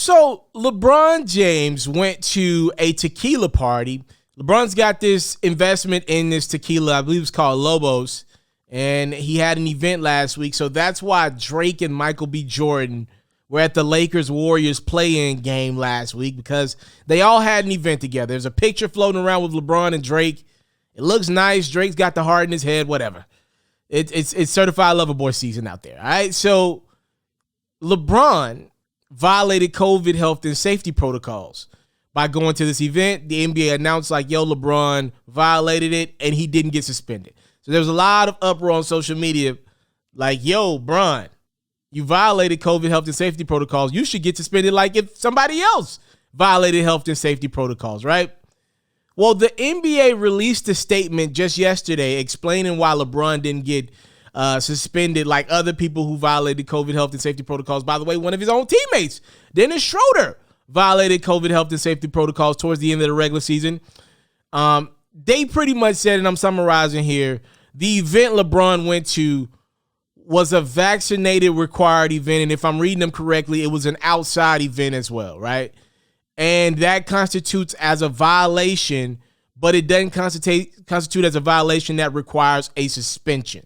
So LeBron James went to a tequila party. LeBron's got this investment in this tequila, I believe it's called Lobos, and he had an event last week. So that's why Drake and Michael B. Jordan were at the Lakers-Warriors play-in game last week, because they all had an event together. There's a picture floating around with LeBron and Drake. It looks nice. Drake's got the heart in his head, whatever. It's certified lover boy season out there, all right? So LeBron violated COVID health and safety protocols by going to this event. The NBA announced like, yo, LeBron violated it, and he didn't get suspended. So there was a lot of uproar on social media like, yo, Bron, you violated COVID health and safety protocols. You should get suspended like if somebody else violated health and safety protocols, right? Well, the NBA released a statement just yesterday explaining why LeBron didn't get suspended like other people who violated COVID health and safety protocols. By the way, one of his own teammates, Dennis Schroeder, violated COVID health and safety protocols towards the end of the regular season. They pretty much said, and I'm summarizing here, the event LeBron went to was a vaccinated required event. And if I'm reading them correctly, it was an outside event as well, right? And that constitutes as a violation, but it doesn't constitute as a violation that requires a suspension.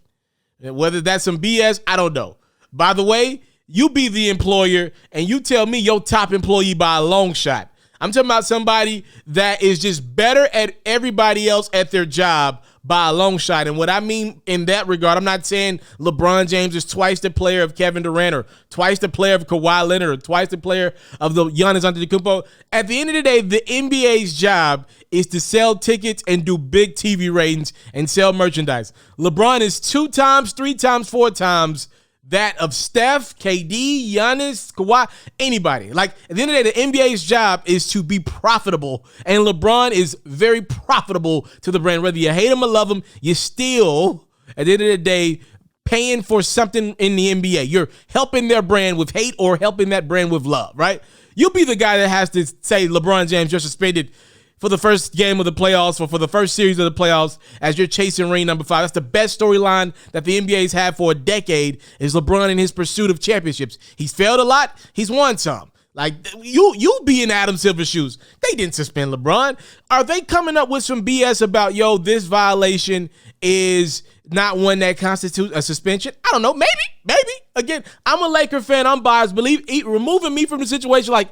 Whether that's some BS, I don't know. By the way, you be the employer and you tell me your top employee by a long shot. I'm talking about somebody that is just better at everybody else at their job by a long shot. And what I mean in that regard, I'm not saying LeBron James is twice the player of Kevin Durant or twice the player of Kawhi Leonard or twice the player of the Giannis Antetokounmpo. At the end of the day, the NBA's job is to sell tickets and do big TV ratings and sell merchandise. LeBron is 2 times, 3 times, 4 times that of Steph, KD, Giannis, Kawhi, anybody. Like, at the end of the day, the NBA's job is to be profitable, and LeBron is very profitable to the brand. Whether you hate him or love him, you're still, at the end of the day, paying for something in the NBA. You're helping their brand with hate or helping that brand with love, right? You'll be the guy that has to say, LeBron James, you're suspended for the first game of the playoffs or for the first series of the playoffs as you're chasing ring number 5. That's the best storyline that the NBA's had for a decade, is LeBron in his pursuit of championships. He's failed a lot. He's won some. Like, you be in Adam Silver's shoes. They didn't suspend LeBron. Are they coming up with some BS about, yo, this violation is not one that constitutes a suspension? I don't know. Maybe. Again, I'm a Laker fan. I'm biased. Removing me from the situation, like,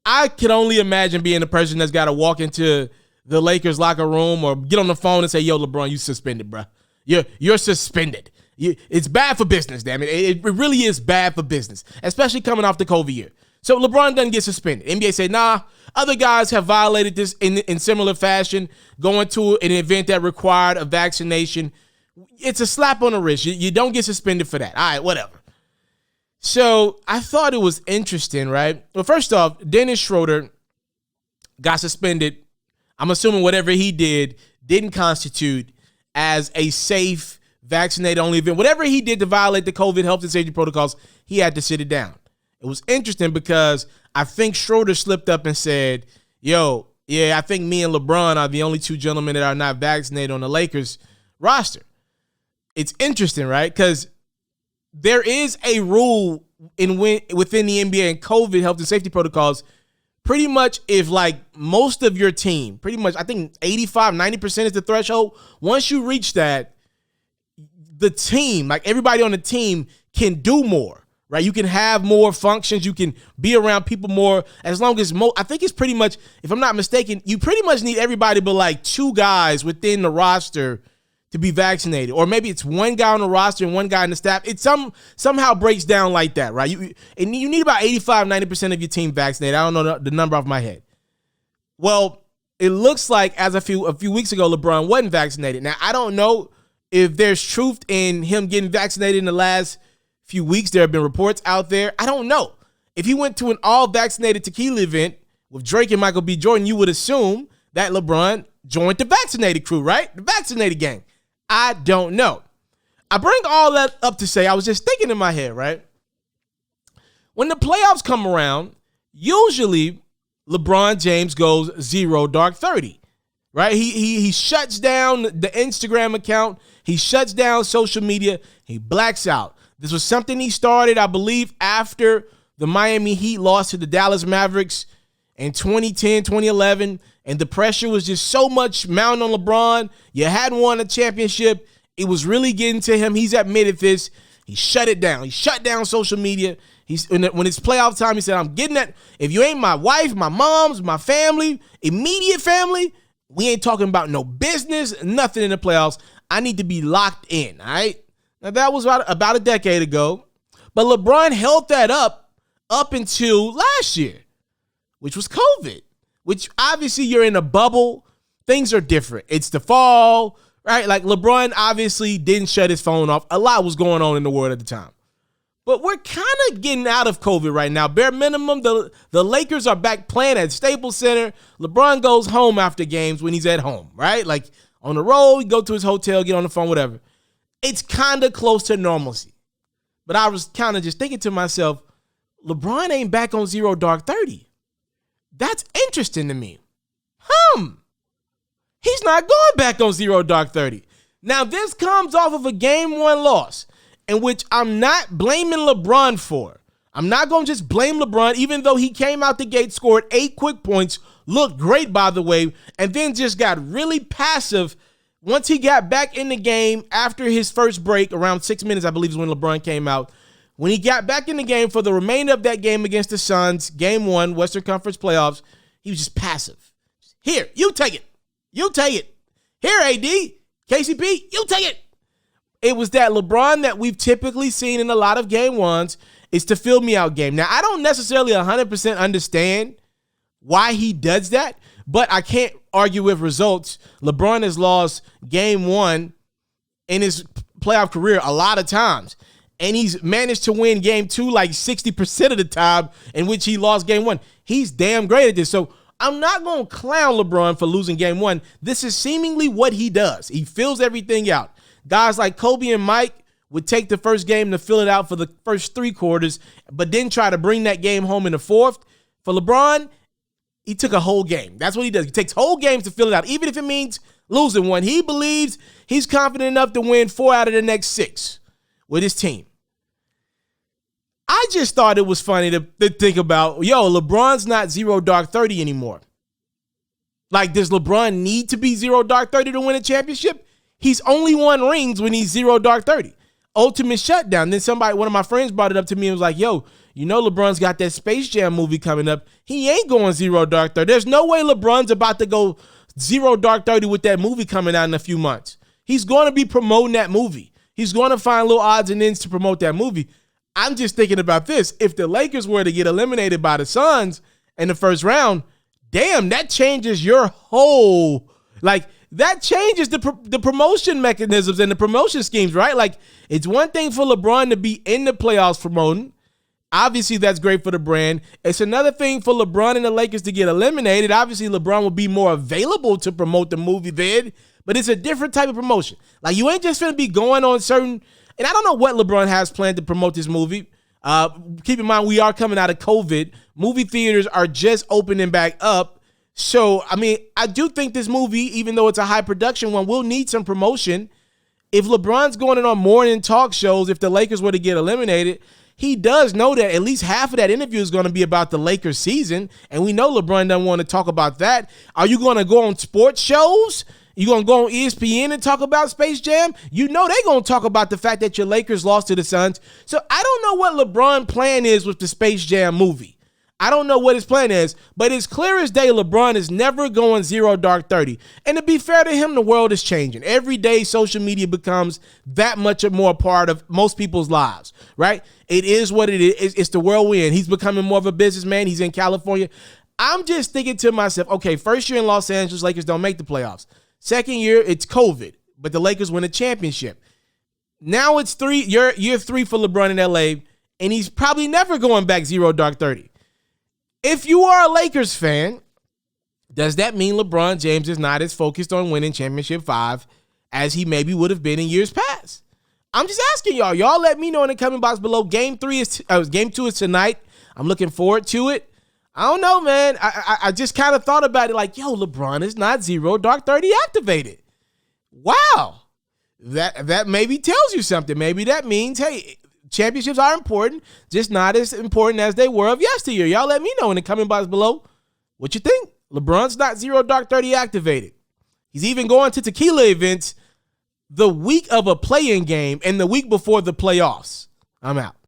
I can only imagine being the person that's got to walk into the Lakers locker room or get on the phone and say, yo, LeBron, you suspended, bro. You're suspended. It's bad for business, damn it. It really is bad for business, especially coming off the COVID year. So LeBron doesn't get suspended. NBA say, nah, other guys have violated this in similar fashion, going to an event that required a vaccination. It's a slap on the wrist. You don't get suspended for that. All right, whatever. So I thought it was interesting, right? Well, first off, Dennis Schroeder got suspended. I'm assuming whatever he did didn't constitute as a safe, vaccinated-only event. Whatever he did to violate the COVID health and safety protocols, he had to sit it down. It was interesting because I think Schroeder slipped up and said, yo, yeah, I think me and LeBron are the only 2 gentlemen that are not vaccinated on the Lakers roster. It's interesting, right? Because there is a rule within the NBA and COVID health and safety protocols. Pretty much if like most of your team, pretty much I think 85, 90% is the threshold. Once you reach that, the team, like everybody on the team can do more, right? You can have more functions. You can be around people more as long as I think it's pretty much, if I'm not mistaken, you pretty much need everybody but like 2 guys within the roster to be vaccinated, or maybe it's 1 guy on the roster and 1 guy on the staff. It somehow breaks down like that, right? You need about 85, 90% of your team vaccinated. I don't know the number off my head. Well, it looks like as a few weeks ago, LeBron wasn't vaccinated. Now, I don't know if there's truth in him getting vaccinated in the last few weeks. There have been reports out there. I don't know. If he went to an all-vaccinated tequila event with Drake and Michael B. Jordan, you would assume that LeBron joined the vaccinated crew, right? The vaccinated gang. I don't know. I bring all that up to say, I was just thinking in my head, right? When the playoffs come around, usually LeBron James goes 0 dark 30, right? He shuts down the Instagram account. He shuts down social media. He blacks out. This was something he started, I believe, after the Miami Heat lost to the Dallas Mavericks in 2010, 2011, and the pressure was just so much mounted on LeBron. You hadn't won a championship. It was really getting to him. He's admitted this. He shut it down. He shut down social media. When it's playoff time, he said, I'm getting that. If you ain't my wife, my mom's, my family, immediate family, we ain't talking about no business, nothing in the playoffs. I need to be locked in, all right? Now, that was about a decade ago. But LeBron held that up until last year, which was COVID, which obviously you're in a bubble. Things are different. It's the fall, right? Like LeBron obviously didn't shut his phone off. A lot was going on in the world at the time. But we're kind of getting out of COVID right now. Bare minimum, the Lakers are back playing at Staples Center. LeBron goes home after games when he's at home, right? Like on the road, he go to his hotel, get on the phone, whatever. It's kind of close to normalcy. But I was kind of just thinking to myself, LeBron ain't back on 0 dark 30. That's interesting to me. He's not going back on 0 dark 30. Now, this comes off of a game 1 loss, in which I'm not blaming LeBron for. I'm not going to just blame LeBron, even though he came out the gate, scored 8 quick points, looked great, by the way, and then just got really passive once he got back in the game after his first break, around 6 minutes, I believe is when LeBron came out. When he got back in the game for the remainder of that game against the Suns, game 1, Western Conference playoffs, he was just passive. Here, you take it. You take it. Here, AD, KCP, you take it. It was that LeBron that we've typically seen in a lot of game 1s. It's the fill me out game. Now, I don't necessarily 100% understand why he does that, but I can't argue with results. LeBron has lost game 1 in his playoff career a lot of times, and he's managed to win game 2 like 60% of the time in which he lost game 1. He's damn great at this. So I'm not going to clown LeBron for losing game 1. This is seemingly what he does. He fills everything out. Guys like Kobe and Mike would take the first game to fill it out for the first 3 quarters, but then try to bring that game home in the 4th. For LeBron, he took a whole game. That's what he does. He takes whole games to fill it out, even if it means losing one. He believes he's confident enough to win 4 out of the next 6 with his team. I just thought it was funny to think about, LeBron's not 0 dark 30 anymore. Like, does LeBron need to be 0 dark 30 to win a championship? He's only won rings when he's 0 dark 30. Ultimate shutdown. Then one of my friends brought it up to me and was like, LeBron's got that Space Jam movie coming up. He ain't going 0 dark 30. There's no way LeBron's about to go 0 dark 30 with that movie coming out in a few months. He's going to be promoting that movie. He's going to find little odds and ends to promote that movie. I'm just thinking about this. If the Lakers were to get eliminated by the Suns in the first round, damn, that changes your whole, that changes the promotion mechanisms and the promotion schemes, right? Like, it's one thing for LeBron to be in the playoffs promoting. Obviously, that's great for the brand. It's another thing for LeBron and the Lakers to get eliminated. Obviously, LeBron will be more available to promote the movie then, but it's a different type of promotion. Like, you ain't just going to be going on certain, and I don't know what LeBron has planned to promote this movie. Keep in mind, we are coming out of COVID. Movie theaters are just opening back up. So, I do think this movie, even though it's a high production one, will need some promotion. If LeBron's going on morning talk shows, if the Lakers were to get eliminated, he does know that at least half of that interview is going to be about the Lakers season. And we know LeBron doesn't want to talk about that. Are you going to go on sports shows? You going to go on ESPN and talk about Space Jam? You know they're going to talk about the fact that your Lakers lost to the Suns. So I don't know what LeBron's plan is with the Space Jam movie. I don't know what his plan is, but it's clear as day LeBron is never going 0 dark 30. And to be fair to him, the world is changing. Every day, social media becomes that much more a part of most people's lives, right? It is what it is. It's the world we're in. He's becoming more of a businessman. He's in California. I'm just thinking to myself, okay, first year in Los Angeles, Lakers don't make the playoffs. Second year, it's COVID, but the Lakers win a championship. Now it's year 3 for LeBron in LA, and he's probably never going back 0 dark 30. If you are a Lakers fan, does that mean LeBron James is not as focused on winning championship 5 as he maybe would have been in years past? I'm just asking y'all. Y'all let me know in the comment box below. Game 2 is tonight. I'm looking forward to it. I don't know, man. I just kind of thought about it like, LeBron is not 0 dark 30 activated. Wow. That maybe tells you something. Maybe that means, hey, championships are important, just not as important as they were of yesteryear. Y'all let me know in the comment box below what you think. LeBron's not Zero Dark 30 activated. He's even going to tequila events the week of a play-in game and the week before the playoffs. I'm out.